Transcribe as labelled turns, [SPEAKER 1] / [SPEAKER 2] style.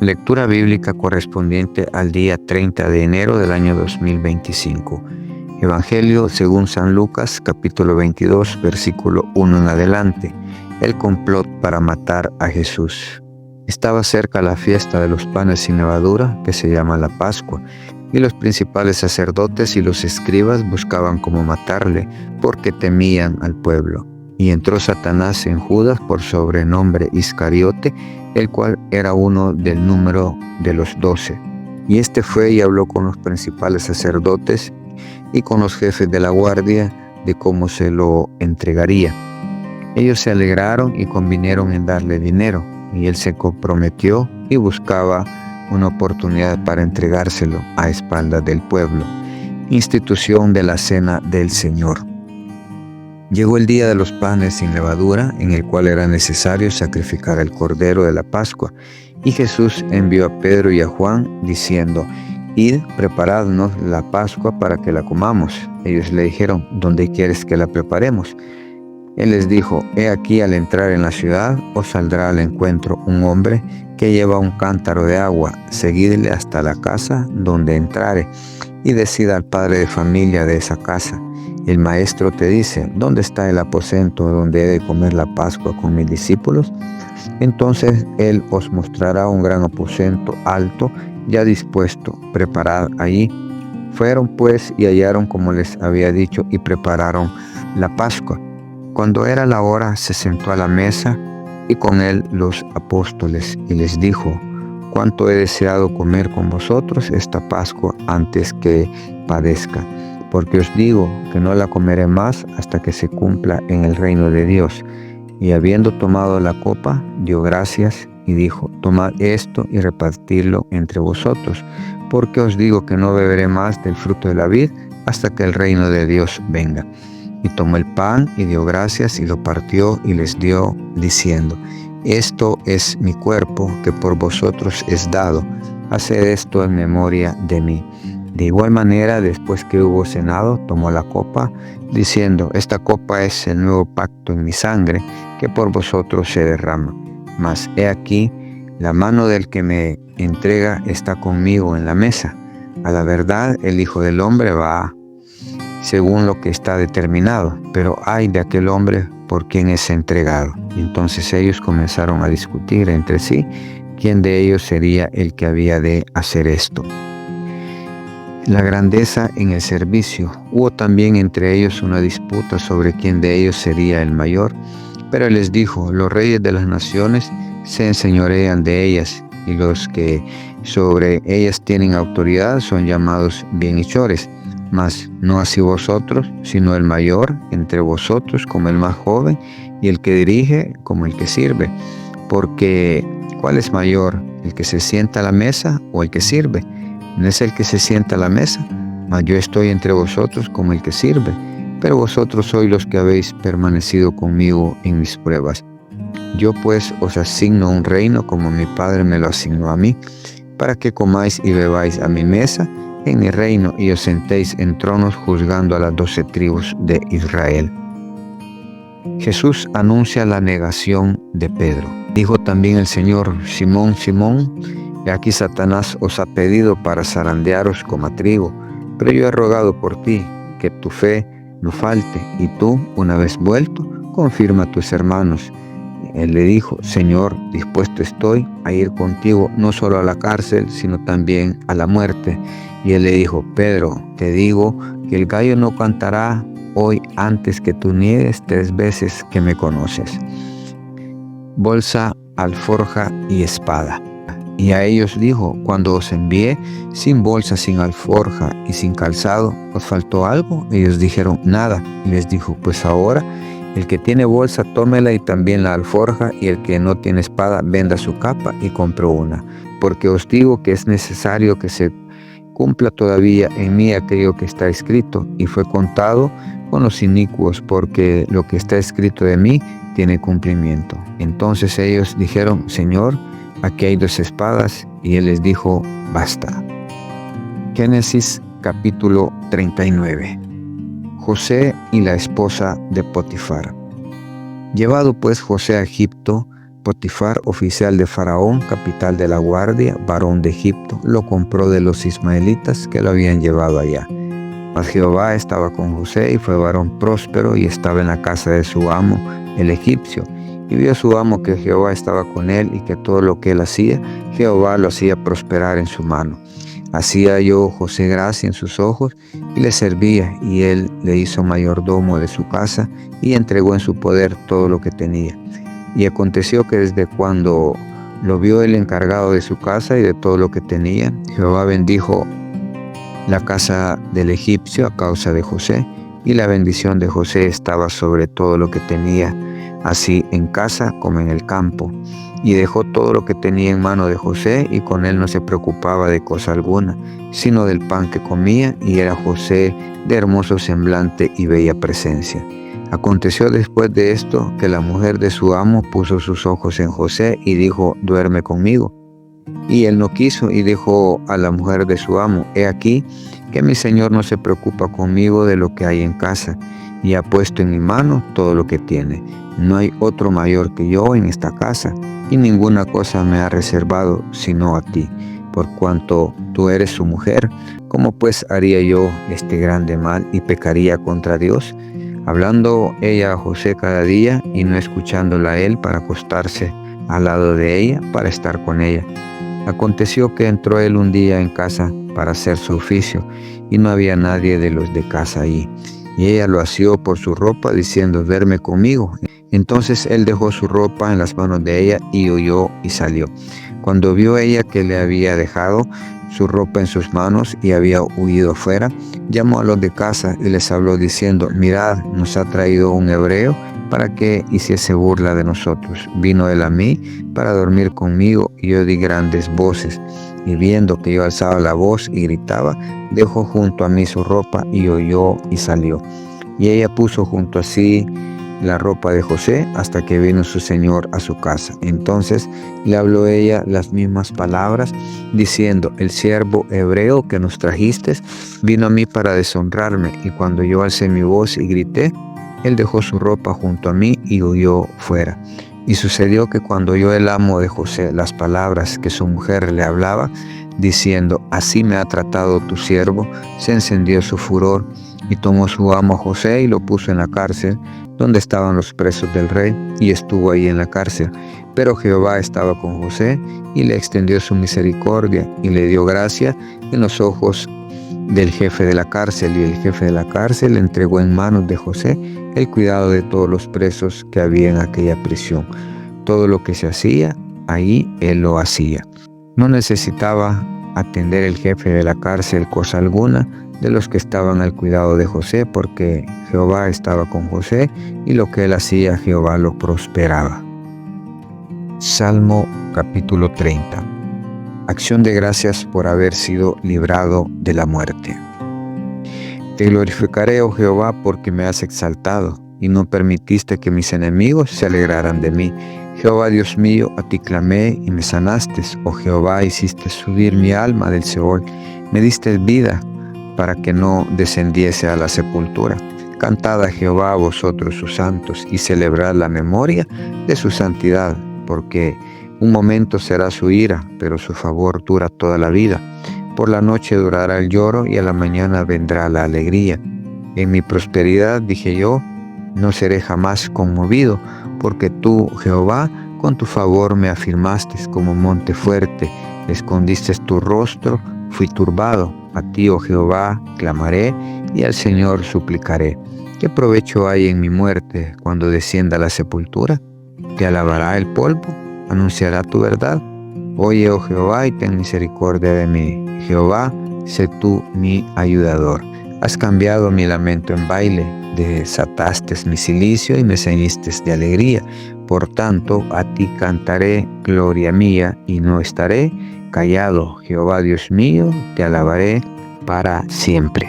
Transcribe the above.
[SPEAKER 1] Lectura bíblica correspondiente al día 30 de enero del año 2025. Evangelio según San Lucas, capítulo 22, versículo 1 en adelante. El complot para matar a Jesús. Estaba cerca la fiesta de los panes sin levadura, que se llama la Pascua, y los principales sacerdotes y los escribas buscaban cómo matarle, porque temían al pueblo. Y entró Satanás en Judas, por sobrenombre Iscariote, el cual era uno del número de los 12. Y este fue y habló con los principales sacerdotes y con los jefes de la guardia de cómo se lo entregaría. Ellos se alegraron y convinieron en darle dinero, y él se comprometió y buscaba una oportunidad para entregárselo a espaldas del pueblo. Institución de la Cena del Señor. Llegó el día de los panes sin levadura, en el cual era necesario sacrificar el cordero de la Pascua, y Jesús envió a Pedro y a Juan, diciendo: Id, preparadnos la Pascua para que la comamos. Ellos le dijeron: ¿Dónde quieres que la preparemos? Él les dijo: He aquí, al entrar en la ciudad, os saldrá al encuentro un hombre que lleva un cántaro de agua. Seguidle hasta la casa donde entrare, y decida al padre de familia de esa casa: El maestro te dice: ¿dónde está el aposento donde he de comer la Pascua con mis discípulos? Entonces él os mostrará un gran aposento alto, ya dispuesto, preparad allí. Fueron pues y hallaron como les había dicho, y prepararon la Pascua. Cuando era la hora, se sentó a la mesa, y con él los apóstoles, y les dijo: Cuánto he deseado comer con vosotros esta Pascua antes que padezca, porque os digo que no la comeré más hasta que se cumpla en el reino de Dios. Y habiendo tomado la copa, dio gracias y dijo: Tomad esto y repartidlo entre vosotros, porque os digo que no beberé más del fruto de la vid hasta que el reino de Dios venga. Y tomó el pan y dio gracias y lo partió y les dio, diciendo: Esto es mi cuerpo que por vosotros es dado. Haced esto en memoria de mí. De igual manera, después que hubo cenado, tomó la copa, diciendo: Esta copa es el nuevo pacto en mi sangre, que por vosotros se derrama. Mas he aquí, la mano del que me entrega está conmigo en la mesa. A la verdad, el Hijo del Hombre va según lo que está determinado, pero ay de aquel hombre por quien es entregado. Y entonces ellos comenzaron a discutir entre sí quién de ellos sería el que había de hacer esto. La grandeza en el servicio. Hubo también entre ellos una disputa sobre quién de ellos sería el mayor, pero él les dijo: Los reyes de las naciones se enseñorean de ellas, y los que sobre ellas tienen autoridad son llamados bienhechores. Mas no así vosotros, sino el mayor entre vosotros como el más joven, y el que dirige como el que sirve. Porque ¿cuál es mayor, el que se sienta a la mesa o el que sirve? No es el que se sienta a la mesa, mas yo estoy entre vosotros como el que sirve. Pero vosotros sois los que habéis permanecido conmigo en mis pruebas. Yo pues os asigno un reino como mi Padre me lo asignó a mí, para que comáis y bebáis a mi mesa en mi reino, y os sentéis en tronos juzgando a las 12 tribus de Israel. Jesús anuncia la negación de Pedro. Dijo también el Señor: Simón, Simón, he aquí Satanás os ha pedido para zarandearos como a trigo, pero yo he rogado por ti, que tu fe no falte, y tú, una vez vuelto, confirma a tus hermanos. Él le dijo: Señor, dispuesto estoy a ir contigo no solo a la cárcel, sino también a la muerte. Y él le dijo: Pedro, te digo que el gallo no cantará hoy antes que tú niegues 3 veces que me conoces. Bolsa, alforja y espada. Y a ellos dijo: Cuando os envié sin bolsa, sin alforja y sin calzado, ¿os faltó algo? Ellos dijeron: Nada. Y les dijo: Pues ahora el que tiene bolsa, tómela, y también la alforja, y el que no tiene espada, venda su capa y compre una. Porque os digo que es necesario que se cumpla todavía en mí aquello que está escrito. Y fue contado con los inicuos, porque lo que está escrito de mí tiene cumplimiento. Entonces ellos dijeron: Señor, aquí hay 2 espadas. Y él les dijo: Basta. Génesis capítulo 39. José y la esposa de Potifar. Llevado pues José a Egipto, Potifar, oficial de Faraón, capital de la guardia, varón de Egipto, lo compró de los ismaelitas que lo habían llevado allá. Mas Jehová estaba con José y fue varón próspero y estaba en la casa de su amo, el egipcio. Y vio su amo que Jehová estaba con él y que todo lo que él hacía, Jehová lo hacía prosperar en su mano. Así halló José gracia en sus ojos y le servía, y él le hizo mayordomo de su casa y entregó en su poder todo lo que tenía. Y aconteció que desde cuando lo vio el encargado de su casa y de todo lo que tenía, Jehová bendijo la casa del egipcio a causa de José, y la bendición de José estaba sobre todo lo que tenía, así en casa como en el campo. Y dejó todo lo que tenía en mano de José, y con él no se preocupaba de cosa alguna, sino del pan que comía, y era José de hermoso semblante y bella presencia. Aconteció después de esto que la mujer de su amo puso sus ojos en José y dijo: duerme conmigo. Y él no quiso y dijo a la mujer de su amo: he aquí que mi señor no se preocupa conmigo de lo que hay en casa, y ha puesto en mi mano todo lo que tiene. No hay otro mayor que yo en esta casa, y ninguna cosa me ha reservado sino a ti, por cuanto tú eres su mujer. ¿Cómo pues haría yo este grande mal y pecaría contra Dios? Hablando ella a José cada día y no escuchándola a él para acostarse al lado de ella para estar con ella. Aconteció que entró él un día en casa para hacer su oficio, y no había nadie de los de casa allí. Y ella lo asió por su ropa, diciendo: duerme conmigo. Entonces él dejó su ropa en las manos de ella y huyó y salió. Cuando vio ella que le había dejado su ropa en sus manos y había huido afuera, llamó a los de casa y les habló diciendo: mirad, nos ha traído un hebreo para que hiciese burla de nosotros. Vino él a mí para dormir conmigo, y yo di grandes voces, y viendo que yo alzaba la voz y gritaba, dejó junto a mí su ropa y huyó y salió. Y ella puso junto a sí la ropa de José hasta que vino su señor a su casa. Entonces le habló ella las mismas palabras, diciendo: el siervo hebreo que nos trajiste vino a mí para deshonrarme, y cuando yo alcé mi voz y grité, él dejó su ropa junto a mí y huyó fuera. Y sucedió que cuando oyó el amo de José las palabras que su mujer le hablaba, diciendo: así me ha tratado tu siervo, se encendió su furor, y tomó su amo a José y lo puso en la cárcel, donde estaban los presos del rey, y estuvo ahí en la cárcel. Pero Jehová estaba con José, y le extendió su misericordia, y le dio gracia en los ojos del jefe de la cárcel, y el jefe de la cárcel entregó en manos de José el cuidado de todos los presos que había en aquella prisión. Todo lo que se hacía, ahí él lo hacía. No necesitaba atender el jefe de la cárcel cosa alguna de los que estaban al cuidado de José, porque Jehová estaba con José, y lo que él hacía, Jehová lo prosperaba. Salmo capítulo 30. Acción de gracias por haber sido librado de la muerte. Te glorificaré, oh Jehová, porque me has exaltado, y no permitiste que mis enemigos se alegraran de mí. Jehová Dios mío, a ti clamé y me sanaste. Oh Jehová, hiciste subir mi alma del Seol, me diste vida para que no descendiese a la sepultura. Cantad a Jehová vosotros sus santos, y celebrad la memoria de su santidad, porque un momento será su ira, pero su favor dura toda la vida. Por la noche durará el lloro, y a la mañana vendrá la alegría. En mi prosperidad dije yo: no seré jamás conmovido, porque tú, Jehová, con tu favor me afirmaste como monte fuerte. Escondiste tu rostro, fui turbado. A ti, oh Jehová, clamaré, y al Señor suplicaré. ¿Qué provecho hay en mi muerte cuando descienda a la sepultura? ¿Te alabará el polvo? ¿Anunciará tu verdad? Oye, oh Jehová, y ten misericordia de mí. Jehová, sé tú mi ayudador. Has cambiado mi lamento en baile, desataste mi cilicio y me ceñiste de alegría. Por tanto, a ti cantaré, gloria mía, y no estaré callado. Jehová Dios mío, te alabaré para siempre.